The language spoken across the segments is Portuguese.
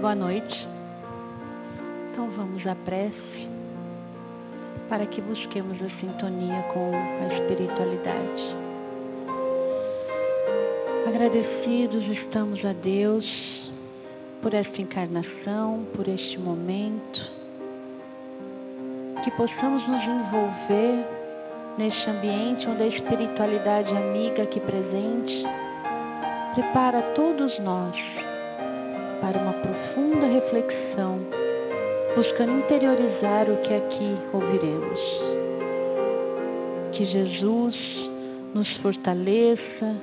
Boa noite. Então vamos à prece para que busquemos a sintonia com a espiritualidade. Agradecidos estamos a Deus por esta encarnação, por este momento, que possamos nos envolver neste ambiente onde a espiritualidade amiga aqui presente prepara todos nós para uma profunda reflexão, buscando interiorizar o que aqui ouviremos. Que Jesus nos fortaleça,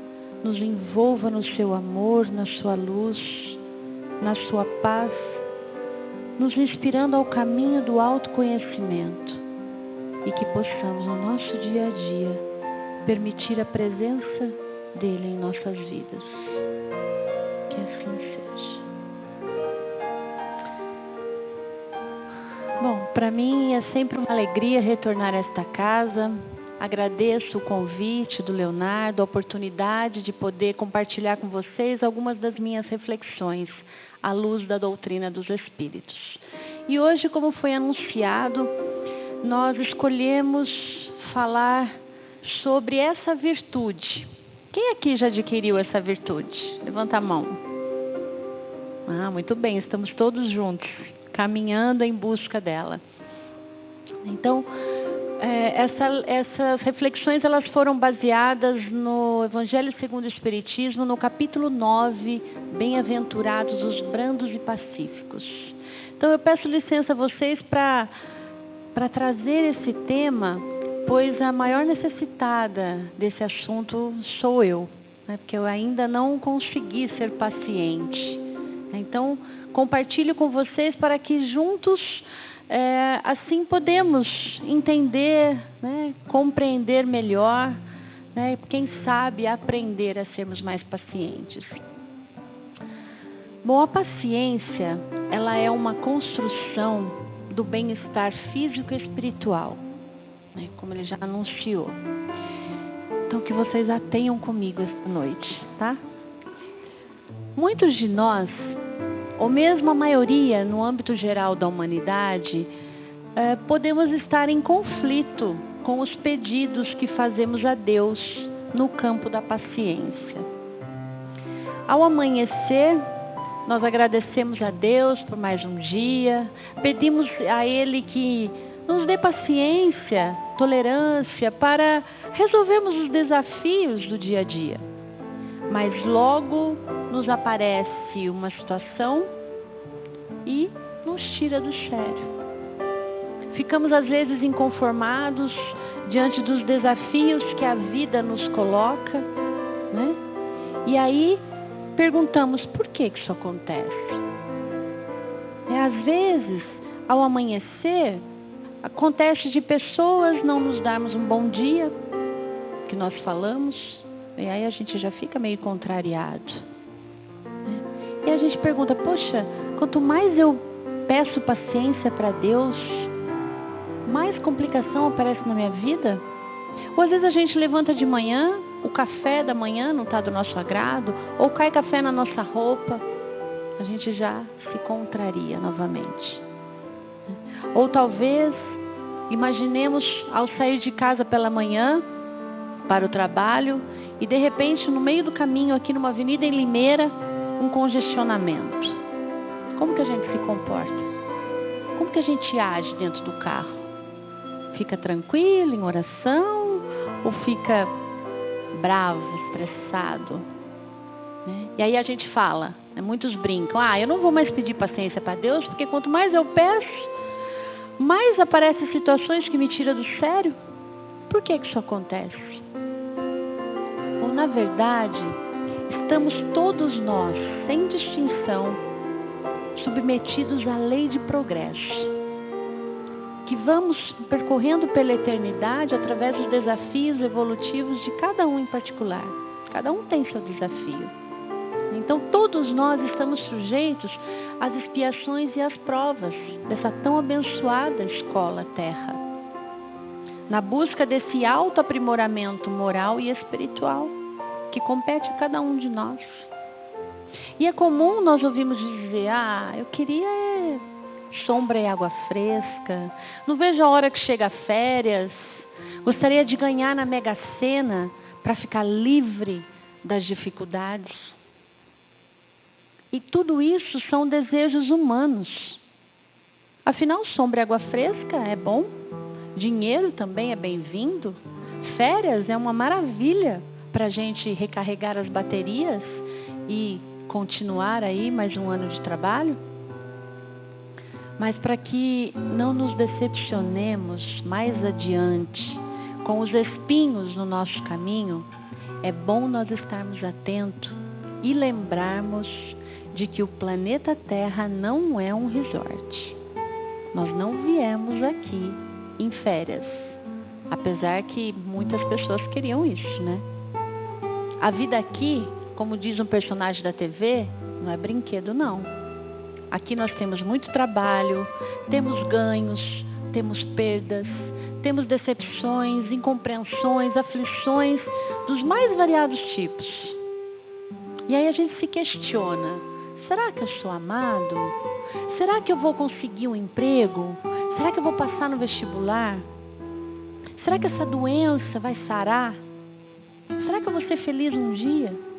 nos envolva no seu amor, na sua luz, na sua paz, nos inspirando ao caminho do autoconhecimento e que possamos no nosso dia a dia permitir a presença dele em nossas vidas. Que assim seja. Bom, para mim é sempre uma alegria retornar a esta casa. Agradeço o convite do Leonardo, a oportunidade de poder compartilhar com vocês algumas das minhas reflexões à luz da doutrina dos Espíritos. E hoje, como foi anunciado, nós escolhemos falar sobre essa virtude. Quem aqui já adquiriu essa virtude? Levanta a mão. Muito bem, estamos todos juntos, caminhando em busca dela. Então, essas reflexões elas foram baseadas no Evangelho segundo o Espiritismo, no capítulo 9, Bem-aventurados os brandos e pacíficos. Então eu peço licença a vocês para trazer esse tema, pois a maior necessitada desse assunto sou eu, né? Porque eu ainda não consegui ser paciente. Então compartilho com vocês para que juntos assim podemos entender, né, compreender melhor, né, quem sabe aprender a sermos mais pacientes. Bom, a paciência, ela é uma construção do bem-estar físico e espiritual, né, como ele já anunciou. Então que vocês a tenham comigo esta noite, tá? Muitos de nós, ou mesmo a maioria no âmbito geral da humanidade, podemos estar em conflito com os pedidos que fazemos a Deus no campo da paciência. Ao amanhecer, nós agradecemos a Deus por mais um dia, pedimos a Ele que nos dê paciência, tolerância para resolvermos os desafios do dia a dia. Mas logo nos aparece uma situação e nos tira do sério. Ficamos às vezes inconformados diante dos desafios que a vida nos coloca, né? E aí perguntamos por que isso acontece. Às vezes, ao amanhecer, acontece de pessoas não nos darmos um bom dia, que nós falamos, e aí a gente já fica meio contrariado. E a gente pergunta, poxa, quanto mais eu peço paciência para Deus, mais complicação aparece na minha vida. Ou às vezes a gente levanta de manhã, o café da manhã não está do nosso agrado, ou cai café na nossa roupa, a gente já se contraria novamente. Ou talvez imaginemos ao sair de casa pela manhã para o trabalho e de repente no meio do caminho aqui numa avenida em Limeira, um congestionamento. Como que a gente se comporta? Como que a gente age dentro do carro? Fica tranquilo em oração ou fica bravo, estressado? Né? E aí a gente fala, né? Muitos brincam, eu não vou mais pedir paciência para Deus, porque quanto mais eu peço, mais aparecem situações que me tiram do sério. Por que isso acontece? Bom, na verdade, estamos todos nós, sem distinção, submetidos à lei de progresso, que vamos percorrendo pela eternidade através dos desafios evolutivos de cada um em particular. Cada um tem seu desafio. Então todos nós estamos sujeitos às expiações e às provas dessa tão abençoada escola Terra, na busca desse autoaprimoramento moral e espiritual que compete a cada um de nós. E é comum nós ouvirmos dizer, eu queria sombra e água fresca, não vejo a hora que chega férias, gostaria de ganhar na Mega Sena para ficar livre das dificuldades. E tudo isso são desejos humanos. Afinal, sombra e água fresca é bom, dinheiro também é bem-vindo, férias é uma maravilha para a gente recarregar as baterias e continuar aí mais um ano de trabalho. Mas para que não nos decepcionemos mais adiante com os espinhos no nosso caminho, é bom nós estarmos atentos e lembrarmos de que o planeta Terra não é um resort. Nós não viemos aqui em férias, apesar que muitas pessoas queriam isso, né? A vida aqui, como diz um personagem da TV, não é brinquedo não. Aqui nós temos muito trabalho, temos ganhos, temos perdas, temos decepções, incompreensões, aflições dos mais variados tipos. E aí a gente se questiona, será que eu sou amado? Será que eu vou conseguir um emprego? Será que eu vou passar no vestibular? Será que essa doença vai sarar? Será que eu vou ser feliz um dia?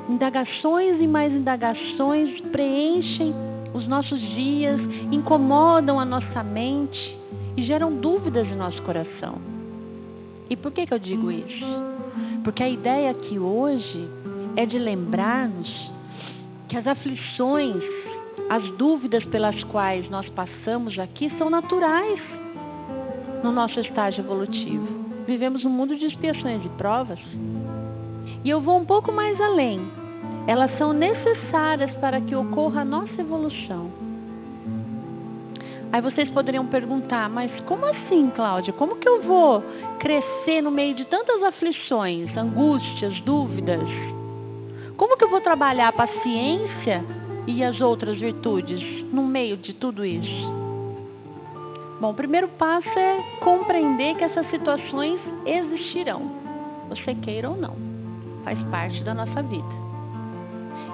Indagações e mais indagações preenchem os nossos dias, incomodam a nossa mente e geram dúvidas em nosso coração. E por que eu digo isso? Porque a ideia aqui hoje é de lembrar-nos que as aflições, as dúvidas pelas quais nós passamos aqui são naturais no nosso estágio evolutivo. Vivemos um mundo de expiações e provas. E eu vou um pouco mais além. Elas são necessárias para que ocorra a nossa evolução. Aí vocês poderiam perguntar, mas como assim, Cláudia? Como que eu vou crescer no meio de tantas aflições, angústias, dúvidas? Como que eu vou trabalhar a paciência e as outras virtudes no meio de tudo isso? Bom, o primeiro passo é compreender que essas situações existirão, você queira ou não, faz parte da nossa vida.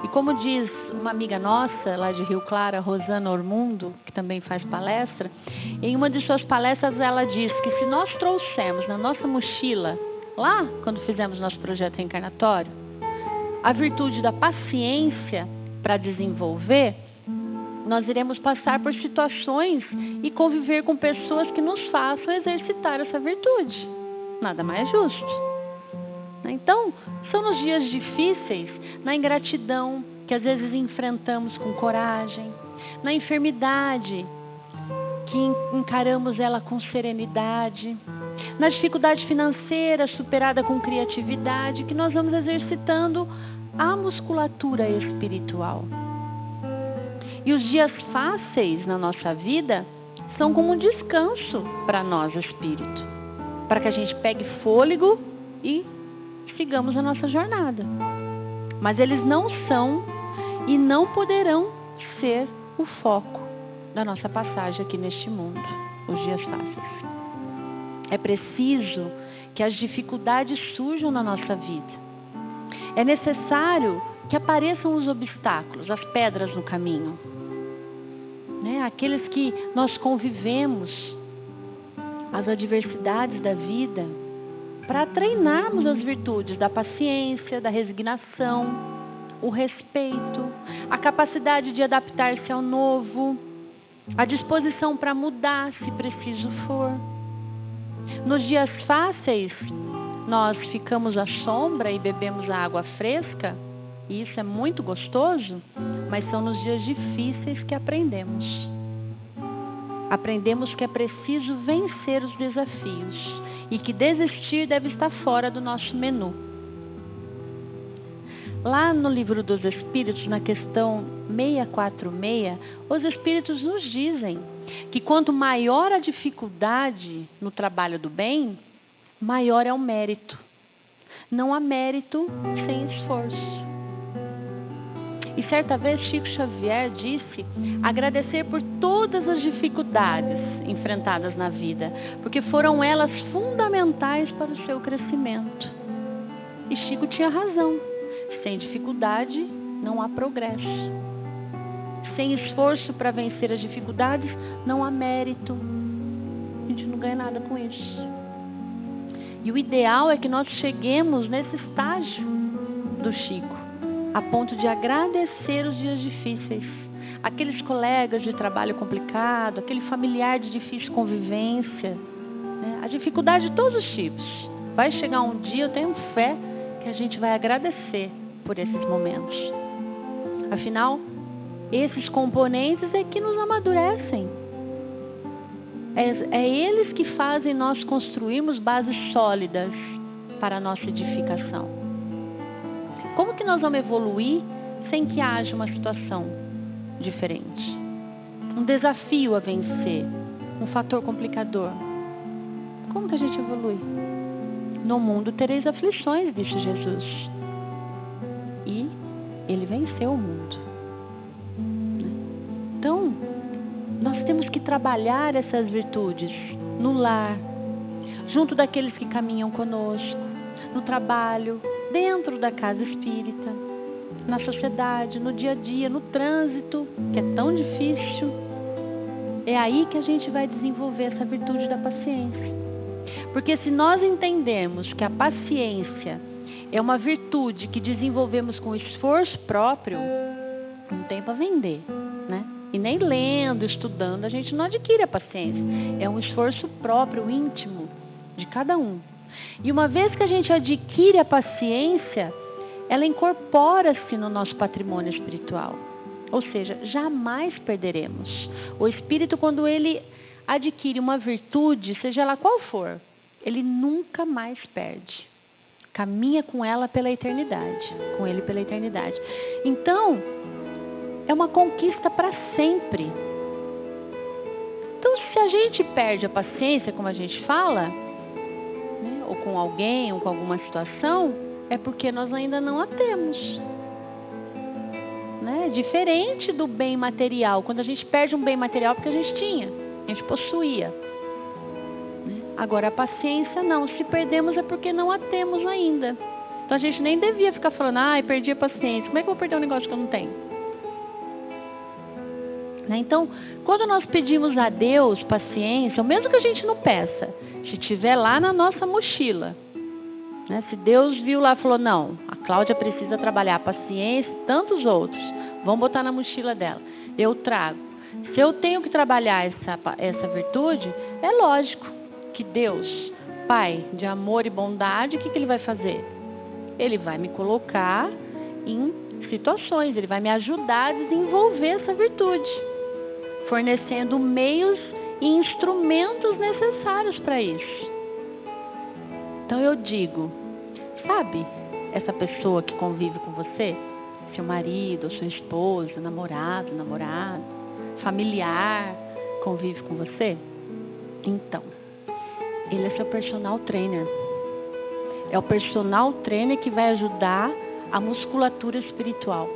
E como diz uma amiga nossa, lá de Rio Claro, a Rosana Ormundo, que também faz palestra, em uma de suas palestras ela diz que se nós trouxermos na nossa mochila, lá quando fizemos nosso projeto reencarnatório, a virtude da paciência para desenvolver, nós iremos passar por situações e conviver com pessoas que nos façam exercitar essa virtude. Nada mais justo. Então, são nos dias difíceis, na ingratidão, que às vezes enfrentamos com coragem, na enfermidade, que encaramos ela com serenidade, na dificuldade financeira superada com criatividade, que nós vamos exercitando a musculatura espiritual. E os dias fáceis na nossa vida são como um descanso para nós, espírito, para que a gente pegue fôlego e sigamos a nossa jornada. Mas eles não são e não poderão ser o foco da nossa passagem aqui neste mundo, os dias fáceis. É preciso que as dificuldades surjam na nossa vida. É necessário que apareçam os obstáculos, as pedras no caminho, né? Aqueles que nós convivemos, as adversidades da vida, para treinarmos as virtudes da paciência, da resignação, o respeito, a capacidade de adaptar-se ao novo, a disposição para mudar se preciso for. Nos dias fáceis, nós ficamos à sombra e bebemos a água fresca, e isso é muito gostoso, mas são nos dias difíceis que aprendemos. Aprendemos que é preciso vencer os desafios e que desistir deve estar fora do nosso menu. Lá no Livro dos Espíritos, na questão 646, os Espíritos nos dizem que quanto maior a dificuldade no trabalho do bem, maior é o mérito. Não há mérito sem esforço. E certa vez Chico Xavier disse agradecer por todas as dificuldades enfrentadas na vida, porque foram elas fundamentais para o seu crescimento. E Chico tinha razão. Sem dificuldade, não há progresso. Sem esforço para vencer as dificuldades, não há mérito. A gente não ganha nada com isso. E o ideal é que nós cheguemos nesse estágio do Chico, a ponto de agradecer os dias difíceis. Aqueles colegas de trabalho complicado, aquele familiar de difícil convivência, né? A dificuldade de todos os tipos. Vai chegar um dia, eu tenho fé, que a gente vai agradecer por esses momentos. Afinal, esses componentes é que nos amadurecem. É eles que fazem nós construirmos bases sólidas para a nossa edificação. Como que nós vamos evoluir sem que haja uma situação diferente? Um desafio a vencer, um fator complicador. Como que a gente evolui? No mundo tereis aflições, disse Jesus. E ele venceu o mundo. Então, nós temos que trabalhar essas virtudes no lar, junto daqueles que caminham conosco, no trabalho, dentro da casa espírita, na sociedade, no dia a dia, no trânsito, que é tão difícil. É aí que a gente vai desenvolver essa virtude da paciência. Porque se nós entendermos que a paciência é uma virtude que desenvolvemos com esforço próprio, não tem para vender, né? E nem lendo, estudando, a gente não adquire a paciência. É um esforço próprio, íntimo, de cada um. E uma vez que a gente adquire a paciência, ela incorpora-se no nosso patrimônio espiritual. Ou seja, jamais perderemos. O espírito, quando ele adquire uma virtude, seja ela qual for, ele nunca mais perde. Caminha com ela pela eternidade, com ele pela eternidade. Então, é uma conquista para sempre. Então, se a gente perde a paciência, como a gente fala, né, ou com alguém, ou com alguma situação, é porque nós ainda não a temos. Né? Diferente do bem material. Quando a gente perde um bem material, porque a gente tinha, a gente possuía. Agora, a paciência não. Se perdemos é porque não a temos ainda. Então, a gente nem devia ficar falando, perdi a paciência. Como é que eu vou perder um negócio que eu não tenho? Então, quando nós pedimos a Deus paciência, ou mesmo que a gente não peça, se tiver lá na nossa mochila, né? Se Deus viu lá e falou, não, a Cláudia precisa trabalhar a paciência, tantos outros, vamos botar na mochila dela. Eu trago. Se eu tenho que trabalhar essa virtude, é lógico que Deus, Pai de amor e bondade, o que Ele vai fazer? Ele vai me colocar em situações, Ele vai me ajudar a desenvolver essa virtude, fornecendo meios e instrumentos necessários para isso. Então eu digo, sabe essa pessoa que convive com você? Seu marido, sua esposa, namorado, familiar, convive com você? Então, ele é seu personal trainer. É o personal trainer que vai ajudar a musculatura espiritual.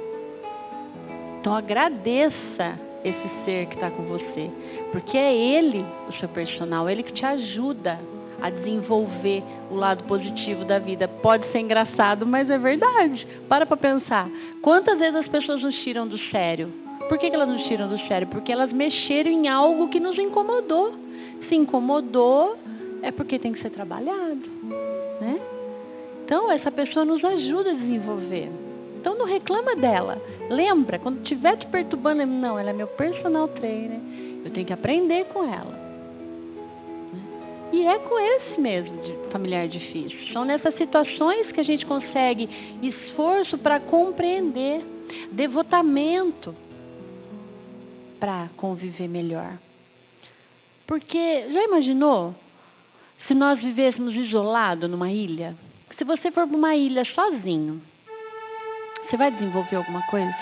Então agradeça esse ser que está com você, porque é ele o seu personal, ele que te ajuda a desenvolver o lado positivo da vida. Pode ser engraçado, mas é verdade. Para pensar. Quantas vezes as pessoas nos tiram do sério? Por que elas nos tiram do sério? Porque elas mexeram em algo que nos incomodou. Se incomodou, é porque tem que ser trabalhado, né? Então, essa pessoa nos ajuda a desenvolver. Então, não reclama dela. Lembra, quando estiver te perturbando, não, ela é meu personal trainer. Eu tenho que aprender com ela. E é com esse mesmo de familiar difícil. São nessas situações que a gente consegue esforço para compreender, devotamento para conviver melhor. Porque, já imaginou se nós vivêssemos isolados numa ilha? Se você for para uma ilha sozinho, você vai desenvolver alguma coisa?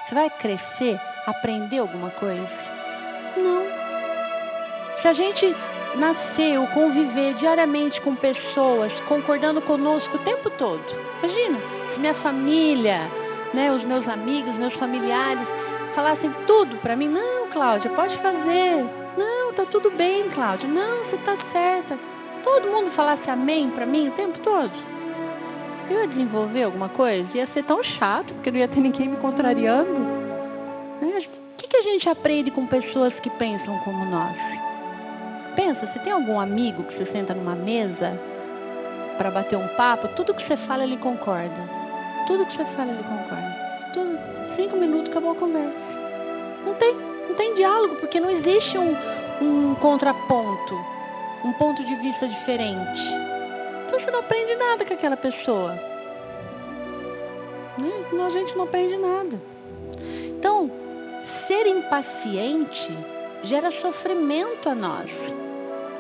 Você vai crescer, aprender alguma coisa? Não. Se a gente nasceu, conviver diariamente com pessoas, concordando conosco o tempo todo. Imagina, se minha família, né, os meus amigos, meus familiares, falassem tudo para mim. Não, Cláudia, pode fazer. Não, tá tudo bem, Cláudia. Não, você tá certa. Todo mundo falasse amém para mim o tempo todo. Eu ia desenvolver alguma coisa? Ia ser tão chato, porque não ia ter ninguém me contrariando. O que a gente aprende com pessoas que pensam como nós? Pensa, você tem algum amigo que você senta numa mesa para bater um papo? Tudo que você fala, ele concorda. Tudo que você fala, ele concorda. 5 minutos, acabou a conversa. Não tem diálogo, porque não existe um contraponto, um ponto de vista diferente. Então você não aprende nada com aquela pessoa. A gente não aprende nada. Então, ser impaciente gera sofrimento a nós.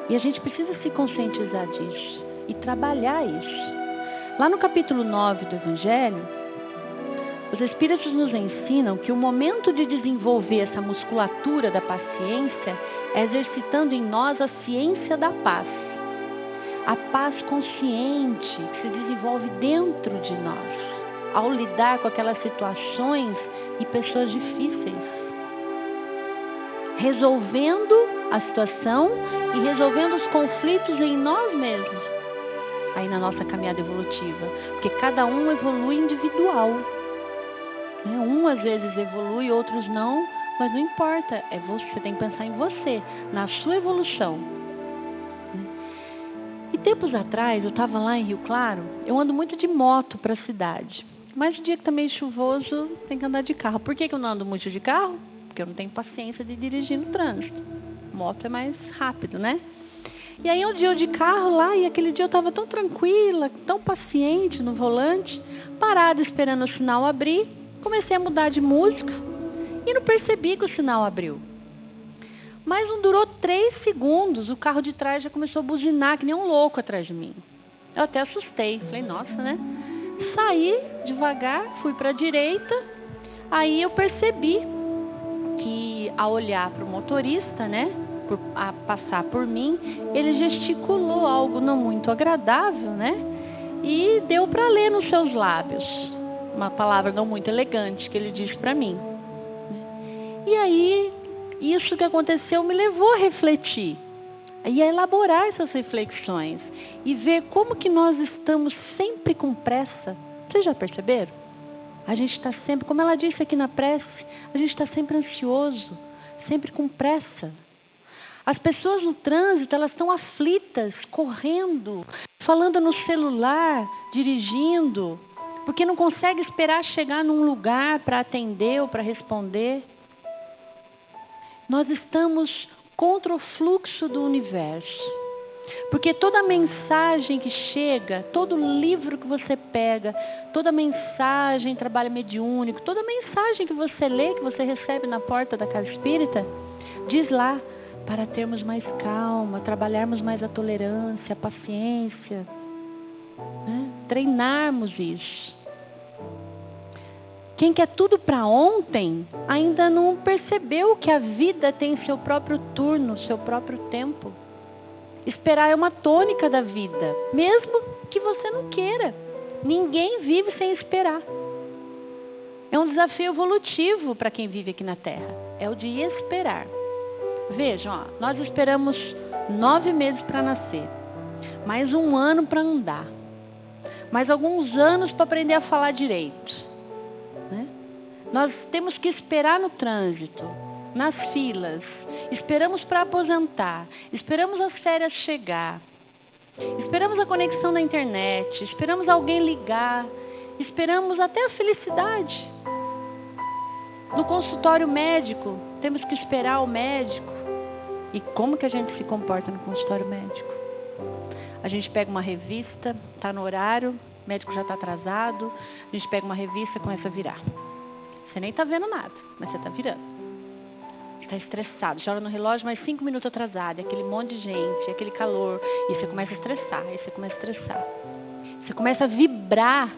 E a gente precisa se conscientizar disso e trabalhar isso. Lá no capítulo 9 do Evangelho, os Espíritos nos ensinam que o momento de desenvolver essa musculatura da paciência é exercitando em nós a ciência da paz. A paz consciente que se desenvolve dentro de nós, ao lidar com aquelas situações e pessoas difíceis. Resolvendo a situação e resolvendo os conflitos em nós mesmos. Aí na nossa caminhada evolutiva. Porque cada um evolui individual. Um às vezes evolui, outros não, mas não importa. Você tem que pensar em você, na sua evolução. E tempos atrás, eu estava lá em Rio Claro, eu ando muito de moto para a cidade. Mas o dia que está meio chuvoso, tem que andar de carro. Por que eu não ando muito de carro? Porque eu não tenho paciência de dirigir no trânsito. Moto é mais rápido, né? E aí um dia eu de carro lá, e aquele dia eu estava tão tranquila, tão paciente no volante, parada esperando o sinal abrir. Comecei a mudar de música e não percebi que o sinal abriu. Mas não durou 3 segundos, o carro de trás já começou a buzinar que nem um louco atrás de mim. Eu até assustei, falei, nossa, né? Saí devagar, fui para a direita, aí eu percebi que ao olhar para o motorista, né, a passar por mim, ele gesticulou algo não muito agradável, né? E deu para ler nos seus lábios. Uma palavra não muito elegante que ele disse para mim. E aí, isso que aconteceu me levou a refletir e a elaborar essas reflexões e ver como que nós estamos sempre com pressa. Vocês já perceberam? A gente está sempre, como ela disse aqui na prece, a gente está sempre ansioso, sempre com pressa. As pessoas no trânsito, elas estão aflitas, correndo, falando no celular, dirigindo, porque não consegue esperar chegar num lugar para atender ou para responder. Nós estamos contra o fluxo do universo. Porque toda mensagem que chega, todo livro que você pega, toda mensagem, trabalho mediúnico, toda mensagem que você lê, que você recebe na porta da casa espírita, diz lá, para termos mais calma, trabalharmos mais a tolerância, a paciência, né? Treinarmos isso. Quem quer tudo para ontem ainda não percebeu que a vida tem seu próprio turno, seu próprio tempo. Esperar é uma tônica da vida, mesmo que você não queira. Ninguém vive sem esperar. É um desafio evolutivo para quem vive aqui na Terra. É o de esperar. Vejam, nós esperamos 9 meses para nascer, mais 1 ano para andar, mais alguns anos para aprender a falar direito, né? Nós temos que esperar no trânsito, nas filas, esperamos para aposentar, esperamos as férias chegar, esperamos a conexão da internet, esperamos alguém ligar, esperamos até a felicidade. No consultório médico, temos que esperar o médico. E como que a gente se comporta no consultório médico? A gente pega uma revista, está no horário, o médico já está atrasado, a gente pega uma revista e começa a virar. Você nem está vendo nada, mas você está virando. Está estressado, já olha no relógio, mais 5 minutos atrasado, aquele monte de gente, aquele calor, e você começa a estressar, Você começa a vibrar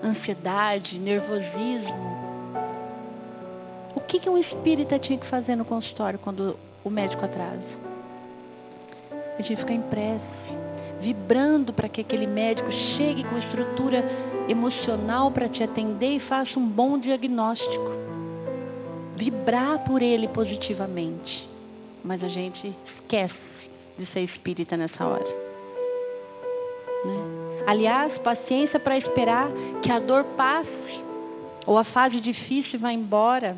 ansiedade, nervosismo. O que um espírita tinha que fazer no consultório quando o médico atrasa? A gente fica em prece, vibrando para que aquele médico chegue com estrutura emocional para te atender e faça um bom diagnóstico. Vibrar por ele positivamente. Mas a gente esquece de ser espírita nessa hora, né? Aliás, paciência para esperar que a dor passe ou a fase difícil vá embora,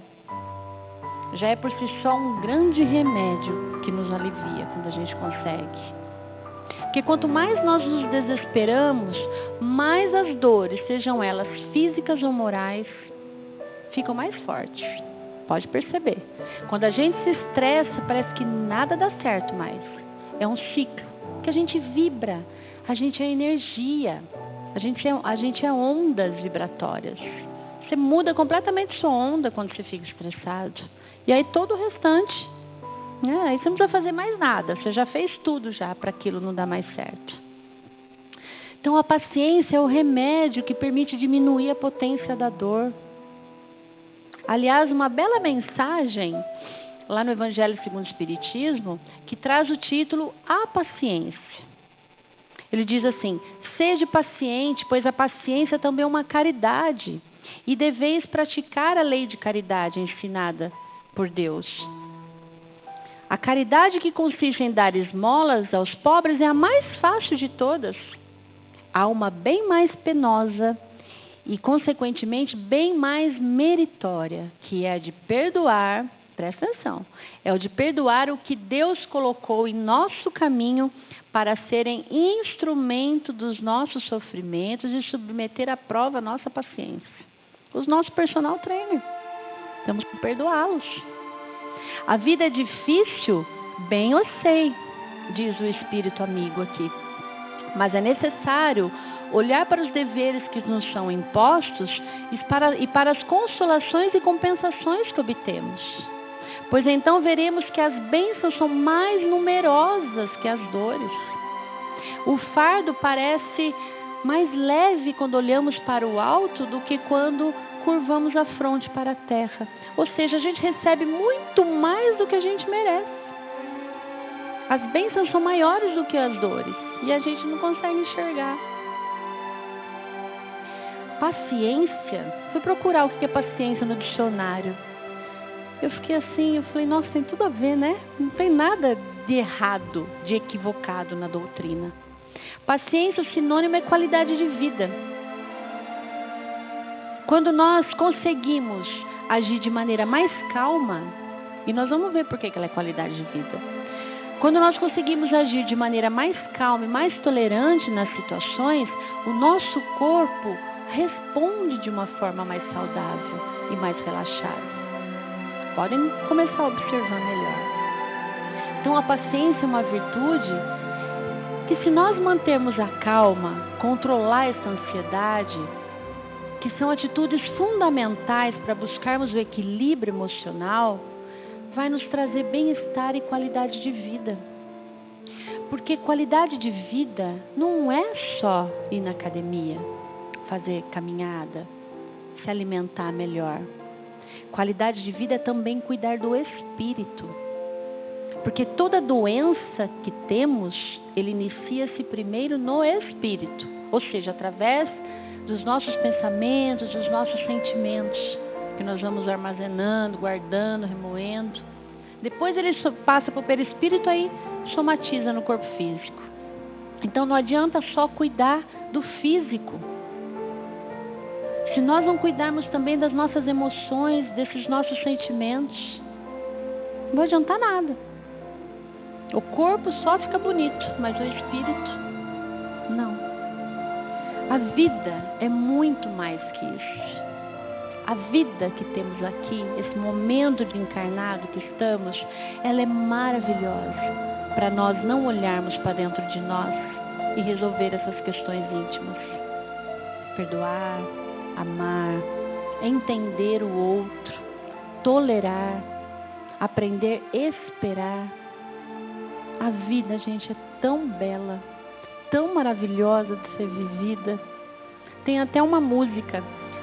já é por si só um grande remédio que nos alivia quando a gente consegue. Porque quanto mais nós nos desesperamos, mais as dores, sejam elas físicas ou morais, ficam mais fortes. Pode perceber. Quando a gente se estressa, parece que nada dá certo mais. É um ciclo que a gente vibra, a gente é energia, a gente é ondas vibratórias. Você muda completamente sua onda quando você fica estressado. E aí todo o restante, aí você não precisa fazer mais nada. Você já fez tudo já para aquilo não dar mais certo. Então a paciência é o remédio que permite diminuir a potência da dor. Aliás, uma bela mensagem lá no Evangelho segundo o Espiritismo, que traz o título A Paciência. Ele diz assim: sede paciente, pois a paciência também é uma caridade, e deveis praticar a lei de caridade ensinada por Deus. A caridade, que consiste em dar esmolas aos pobres, é a mais fácil de todas. Há uma bem mais penosa e, consequentemente, bem mais meritória, que é a de perdoar, presta atenção, é o de perdoar o que Deus colocou em nosso caminho para serem instrumento dos nossos sofrimentos e submeter à prova a nossa paciência. Os nossos personal trainer, temos que perdoá-los. A vida é difícil, bem eu sei, diz o Espírito amigo aqui, mas é necessário olhar para os deveres que nos são impostos e para as consolações e compensações que obtemos. Pois então veremos que as bênçãos são mais numerosas que as dores. O fardo parece mais leve quando olhamos para o alto do que quando curvamos a fronte para a terra. Ou seja, a gente recebe muito mais do que a gente merece. As bênçãos são maiores do que as dores e a gente não consegue enxergar. Paciência. Fui procurar o que é paciência no dicionário. Eu fiquei assim, eu falei, nossa, tem tudo a ver, né? Não tem nada de errado, de equivocado na doutrina. Paciência, o sinônimo é qualidade de vida. Quando nós conseguimos agir de maneira mais calma, e nós vamos ver por que ela é qualidade de vida. Quando nós conseguimos agir de maneira mais calma e mais tolerante nas situações, o nosso corpo responde de uma forma mais saudável e mais relaxada. Podem começar a observar melhor. Então a paciência é uma virtude que, se nós mantermos a calma, controlar essa ansiedade, que são atitudes fundamentais para buscarmos o equilíbrio emocional, vai nos trazer bem-estar e qualidade de vida. Porque qualidade de vida não é só ir na academia, fazer caminhada, se alimentar melhor. Qualidade de vida é também cuidar do espírito. Porque toda doença que temos, ele inicia-se primeiro no espírito. Ou seja, através dos nossos pensamentos, dos nossos sentimentos, que nós vamos armazenando, guardando, remoendo. Depois ele passa para o perispírito, aí somatiza no corpo físico. Então não adianta só cuidar do físico. Se nós não cuidarmos também das nossas emoções, desses nossos sentimentos, não vai adiantar nada. O corpo só fica bonito, mas o espírito, não. A vida é muito mais que isso. A vida que temos aqui, esse momento de encarnado que estamos, ela é maravilhosa para nós não olharmos para dentro de nós e resolver essas questões íntimas. Perdoar, amar, entender o outro, tolerar, aprender a esperar. A vida, gente, é tão bela, tão maravilhosa de ser vivida. Tem até uma música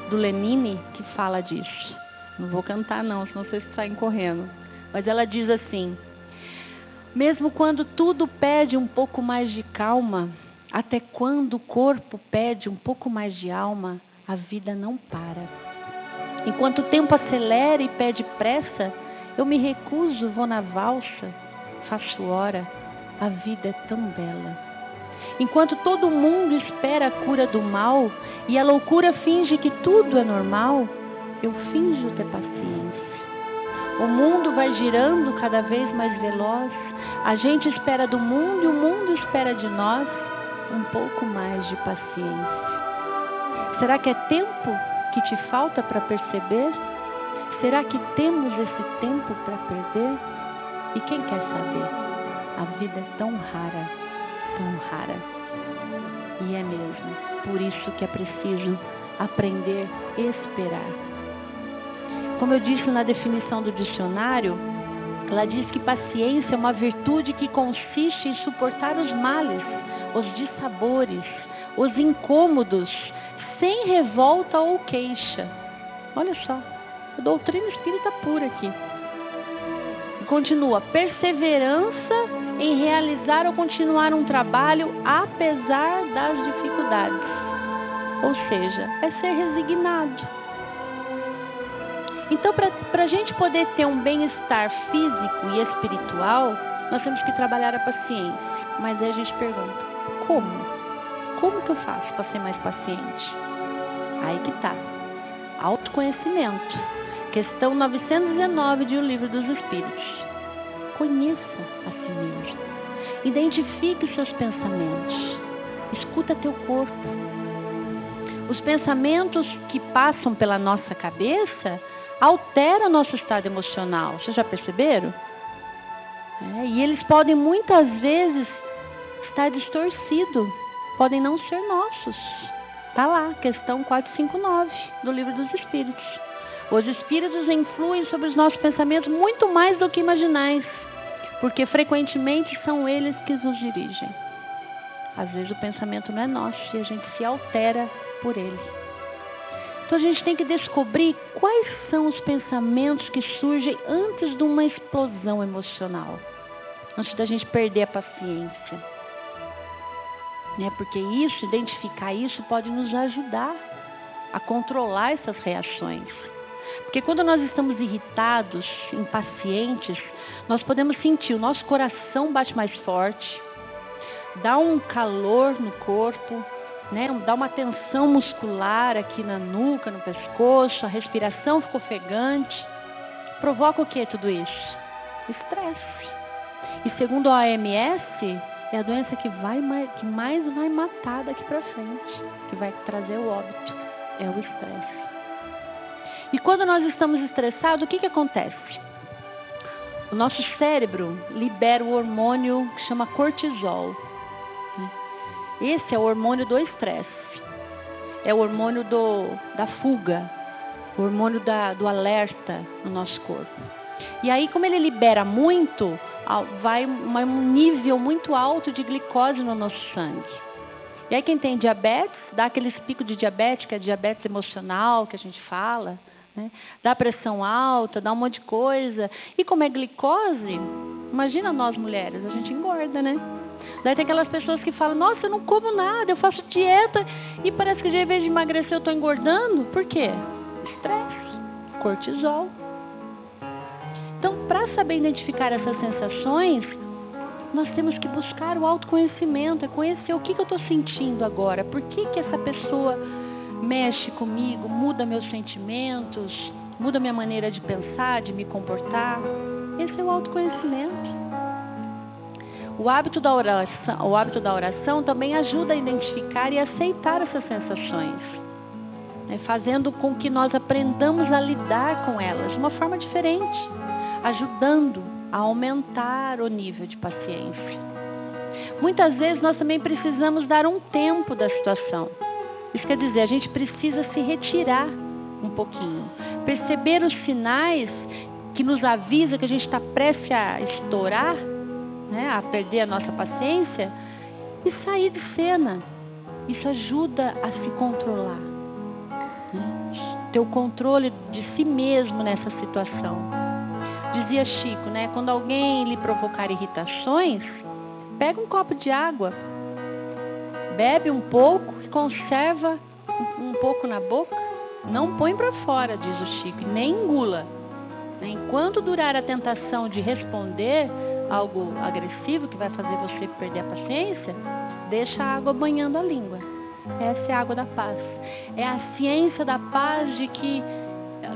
do Lenine que fala disso. Não vou cantar não, senão vocês saem correndo. Mas ela diz assim: mesmo quando tudo pede um pouco mais de calma, até quando o corpo pede um pouco mais de alma, a vida não para. Enquanto o tempo acelera e pede pressa, eu me recuso, vou na valsa, faço hora. A vida é tão bela. Enquanto todo mundo espera a cura do mal e a loucura finge que tudo é normal, eu finjo ter paciência. O mundo vai girando cada vez mais veloz. A gente espera do mundo e o mundo espera de nós um pouco mais de paciência. Será que é tempo que te falta para perceber? Será que temos esse tempo para perder? E quem quer saber? A vida é tão rara, tão rara. E é mesmo. Por isso que é preciso aprender a esperar. Como eu disse na definição do dicionário, ela diz que paciência é uma virtude que consiste em suportar os males, os dissabores, os incômodos, sem revolta ou queixa. Olha só, a doutrina espírita pura aqui. E continua, perseverança em realizar ou continuar um trabalho apesar das dificuldades. Ou seja, é ser resignado. Então, para a gente poder ter um bem-estar físico e espiritual, nós temos que trabalhar a paciência. Mas aí a gente pergunta, como? Como que eu faço para ser mais paciente? Aí que está. Autoconhecimento. Questão 919 de O Livro dos Espíritos. Conheça a si mesmo. Identifique seus pensamentos. Escuta teu corpo. Os pensamentos que passam pela nossa cabeça alteram nosso estado emocional. Vocês já perceberam? E eles podem muitas vezes estar distorcidos. Podem não ser nossos. Está lá, questão 459 do Livro dos Espíritos. Os espíritos influem sobre os nossos pensamentos muito mais do que imaginais, porque frequentemente são eles que nos dirigem. Às vezes o pensamento não é nosso e a gente se altera por ele. Então a gente tem que descobrir quais são os pensamentos que surgem antes de uma explosão emocional, antes da gente perder a paciência. Porque isso, identificar isso pode nos ajudar a controlar essas reações. Porque quando nós estamos irritados, impacientes, nós podemos sentir o nosso coração bate mais forte, dá um calor no corpo, dá uma tensão muscular aqui na nuca, no pescoço, a respiração fica ofegante. Provoca o que tudo isso? Estresse. E segundo a OMS, é a doença que mais vai matar daqui para frente, que vai trazer o óbito, é o estresse. E quando nós estamos estressados, o que acontece? O nosso cérebro libera o hormônio que chama cortisol. Esse é o hormônio do estresse. É o hormônio da fuga, o hormônio do alerta no nosso corpo. E aí, como ele libera muito, vai um nível muito alto de glicose no nosso sangue. E aí quem tem diabetes, dá aqueles picos de diabetes, que é diabetes emocional, que a gente fala, dá pressão alta, dá um monte de coisa. E como é glicose, imagina nós mulheres, a gente engorda, né? Daí tem aquelas pessoas que falam, nossa, eu não como nada, eu faço dieta e parece que ao invés de emagrecer eu estou engordando. Por quê? Estresse, cortisol. Então, para saber identificar essas sensações, nós temos que buscar o autoconhecimento, é conhecer o que eu estou sentindo agora, por que essa pessoa mexe comigo, muda meus sentimentos, muda minha maneira de pensar, de me comportar. Esse é o autoconhecimento. O hábito da oração também ajuda a identificar e aceitar essas sensações, fazendo com que nós aprendamos a lidar com elas de uma forma diferente, ajudando a aumentar o nível de paciência. Muitas vezes nós também precisamos dar um tempo da situação. Isso quer dizer, a gente precisa se retirar um pouquinho, perceber os sinais que nos avisa que a gente está prestes a estourar, a perder a nossa paciência, e sair de cena. Isso ajuda a se controlar, ter o controle de si mesmo nessa situação. Dizia Chico, quando alguém lhe provocar irritações, pega um copo de água, bebe um pouco e conserva um pouco na boca, não põe para fora, diz o Chico, e nem engula. Enquanto durar a tentação de responder algo agressivo que vai fazer você perder a paciência, Deixa a água banhando a língua. Essa é a água da paz. É a ciência da paz de que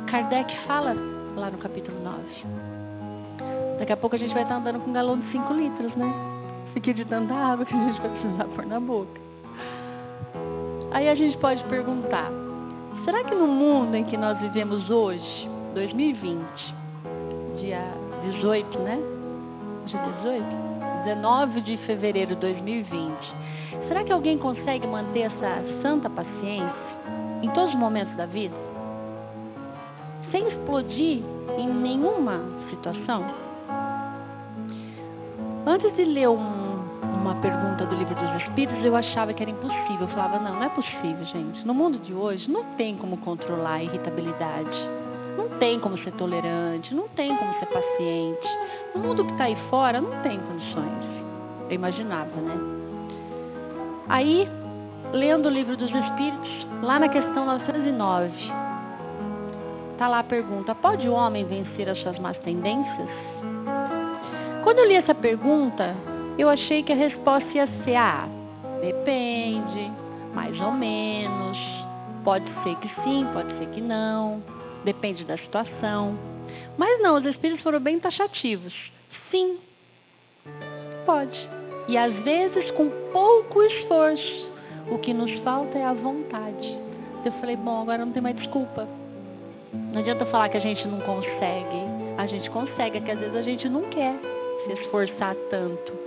Kardec fala lá no capítulo 9. Daqui a pouco a gente vai estar andando com um galão de 5 litros, né? Fique de tanta água que a gente vai precisar pôr na boca. Aí a gente pode perguntar, será que no mundo em que nós vivemos hoje, 2020, dia 18, né? Dia 18? 19 de fevereiro de 2020. Será que alguém consegue manter essa santa paciência em todos os momentos da vida? Sem explodir em nenhuma situação? Antes de ler uma pergunta do Livro dos Espíritos, eu achava que era impossível. Eu falava, não é possível, gente. No mundo de hoje, não tem como controlar a irritabilidade. Não tem como ser tolerante. Não tem como ser paciente. No mundo que está aí fora, não tem condições. Eu imaginava, né? Aí, lendo o Livro dos Espíritos, lá na questão 909, está lá a pergunta, pode o homem vencer as suas más tendências? Quando eu li essa pergunta, eu achei que a resposta ia ser, depende, mais ou menos, pode ser que sim, pode ser que não, depende da situação. Mas não, os Espíritos foram bem taxativos. Sim, pode. E às vezes com pouco esforço. O que nos falta é a vontade. Eu falei, bom, agora não tem mais desculpa. Não adianta falar que a gente não consegue. A gente consegue, é que às vezes a gente não quer se esforçar tanto.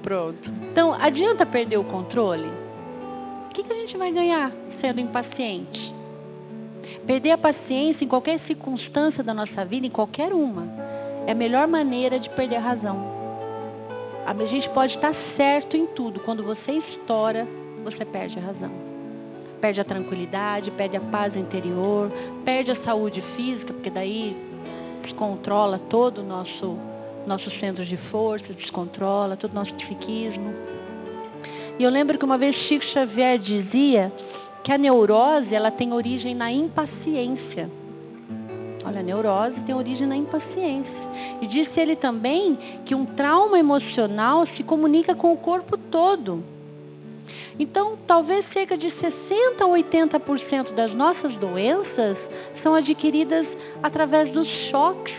Pronto. Então, adianta perder o controle? O que a gente vai ganhar sendo impaciente? Perder a paciência em qualquer circunstância da nossa vida, em qualquer uma, é a melhor maneira de perder a razão. A gente pode estar certo em tudo. Quando você estoura, você perde a razão. Perde a tranquilidade, perde a paz interior, perde a saúde física, porque daí descontrola todo o nosso centro de força, descontrola todo o nosso psiquismo. E eu lembro que uma vez Chico Xavier dizia que a neurose, ela tem origem na impaciência. Olha, a neurose tem origem na impaciência. E disse ele também que um trauma emocional se comunica com o corpo todo. Então, talvez cerca de 60% a 80% das nossas doenças são adquiridas através dos choques,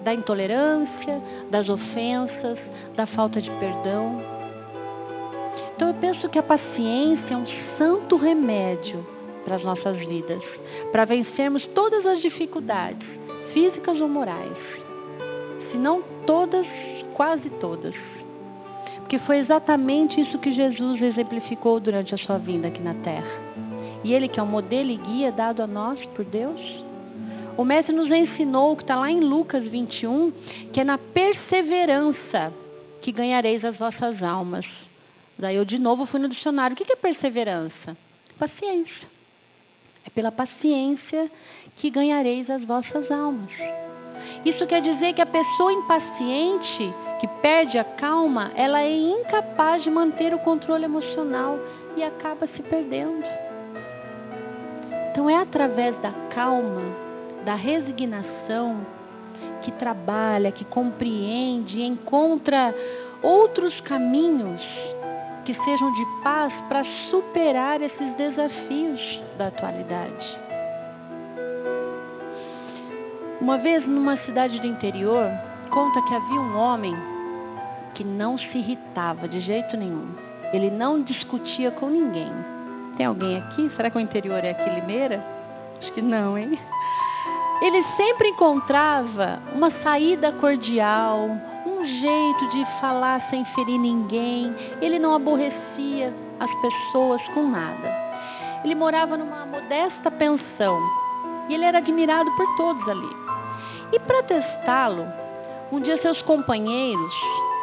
da intolerância, das ofensas, da falta de perdão. Então eu penso que a paciência é um santo remédio para as nossas vidas, para vencermos todas as dificuldades, físicas ou morais. Se não todas, quase todas. Porque foi exatamente isso que Jesus exemplificou durante a sua vinda aqui na Terra. E Ele que é o modelo e guia dado a nós por Deus. O Mestre nos ensinou, que está lá em Lucas 21, que é na perseverança que ganhareis as vossas almas. Daí eu de novo fui no dicionário. O que é perseverança? Paciência. É pela paciência que ganhareis as vossas almas. Isso quer dizer que a pessoa impaciente, que perde a calma, ela é incapaz de manter o controle emocional e acaba se perdendo. Então é através da calma, da resignação, que trabalha, que compreende, encontra outros caminhos que sejam de paz para superar esses desafios da atualidade. Uma vez, numa cidade do interior, conta que havia um homem que não se irritava de jeito nenhum. Ele não discutia com ninguém. Tem alguém aqui? Será que o interior é aqui, Limeira? Acho que não, hein? Ele sempre encontrava uma saída cordial, um jeito de falar sem ferir ninguém. Ele não aborrecia as pessoas com nada. Ele morava numa modesta pensão e ele era admirado por todos ali. E para testá-lo, um dia seus companheiros,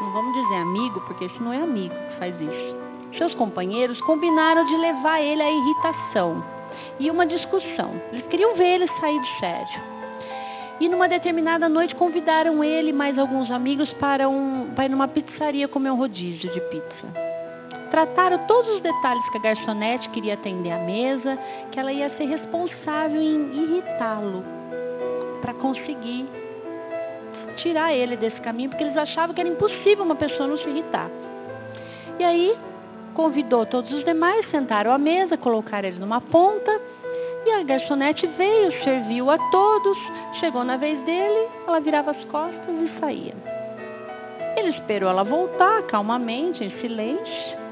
não vamos dizer amigo, porque esse não é amigo que faz isso, seus companheiros combinaram de levar ele à irritação e uma discussão. Eles queriam ver ele sair do sério. E numa determinada noite convidaram ele e mais alguns amigos para ir numa pizzaria comer um rodízio de pizza. Trataram todos os detalhes que a garçonete queria atender à mesa, que ela ia ser responsável em irritá-lo para conseguir tirar ele desse caminho, porque eles achavam que era impossível uma pessoa não se irritar. E aí convidou todos os demais, sentaram à mesa, colocaram eles numa ponta, e a garçonete veio, serviu a todos, chegou na vez dele, ela virava as costas e saía. Ele esperou ela voltar calmamente, em silêncio.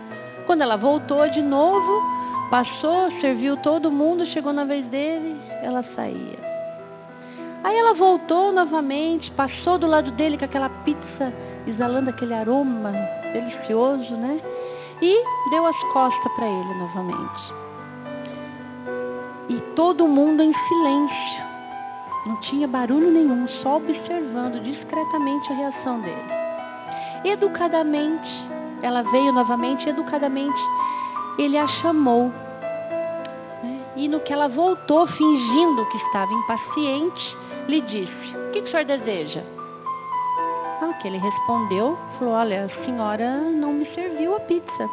Quando ela voltou de novo, passou, serviu todo mundo, chegou na vez dele, ela saía. Aí ela voltou novamente, passou do lado dele com aquela pizza, exalando aquele aroma delicioso, né? E deu as costas para ele novamente. E todo mundo em silêncio. Não tinha barulho nenhum, só observando discretamente a reação dele. Educadamente, ela veio novamente, educadamente, ele a chamou. E no que ela voltou, fingindo que estava impaciente, lhe disse: "O que o senhor deseja?" Que ele respondeu, falou: "Olha, a senhora não me serviu a pizza."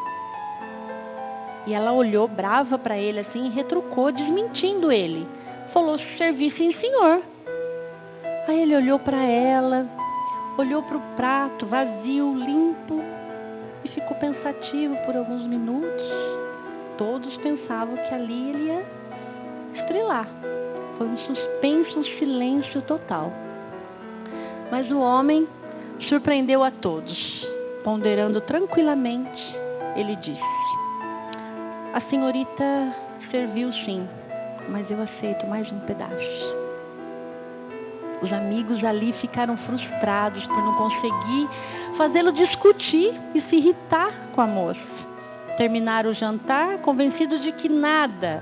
E ela olhou brava para ele assim e retrucou, desmentindo ele. Falou: "Servi sim, senhor." Aí ele olhou para ela, olhou para o prato vazio, limpo, e ficou pensativo por alguns minutos. Todos pensavam que ali ele ia estrelar. Foi um suspense, um silêncio total. Mas o homem surpreendeu a todos. Ponderando tranquilamente, ele disse: "A senhorita serviu sim, mas eu aceito mais um pedaço." Os amigos ali ficaram frustrados por não conseguir fazê-lo discutir e se irritar com a moça. Terminaram o jantar convencidos de que nada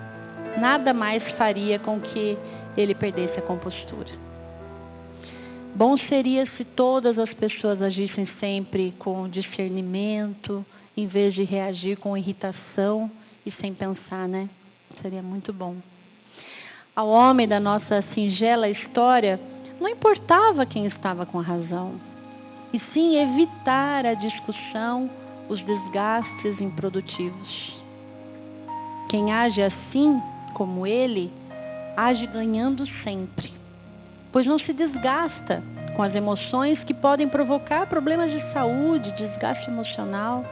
mais faria com que ele perdesse a compostura. Bom seria se todas as pessoas agissem sempre com discernimento, em vez de reagir com irritação e sem pensar, né? Seria muito bom. Ao homem da nossa singela história, não importava quem estava com a razão, e sim evitar a discussão, os desgastes improdutivos. Quem age assim, como ele, age ganhando sempre, pois não se desgasta com as emoções que podem provocar problemas de saúde, desgaste emocional.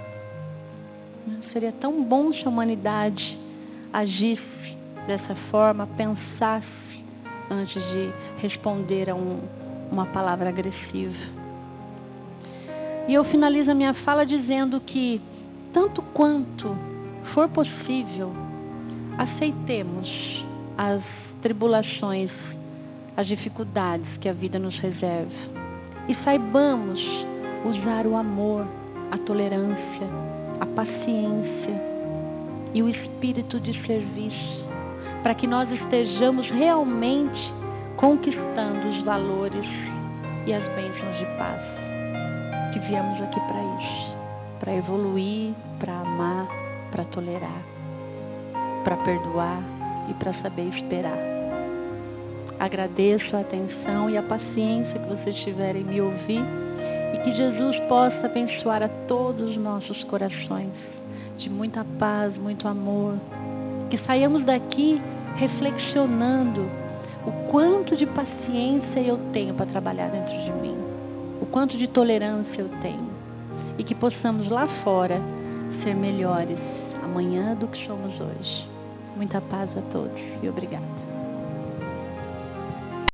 Seria tão bom se a humanidade agisse dessa forma, pensasse antes de responder a uma palavra agressiva. E eu finalizo a minha fala dizendo que, tanto quanto for possível, aceitemos as tribulações, as dificuldades que a vida nos reserva e saibamos usar o amor, a tolerância, a paciência e o espírito de serviço, para que nós estejamos realmente conquistando os valores e as bênçãos de paz que viemos aqui para isso, para evoluir, para amar, para tolerar, para perdoar e para saber esperar. Agradeço a atenção e a paciência que vocês tiverem em me ouvir, e que Jesus possa abençoar a todos os nossos corações de muita paz, muito amor, que saiamos daqui reflexionando o quanto de paciência eu tenho para trabalhar dentro de mim, o quanto de tolerância eu tenho, e que possamos lá fora ser melhores amanhã do que somos hoje. Muita paz a todos e obrigada.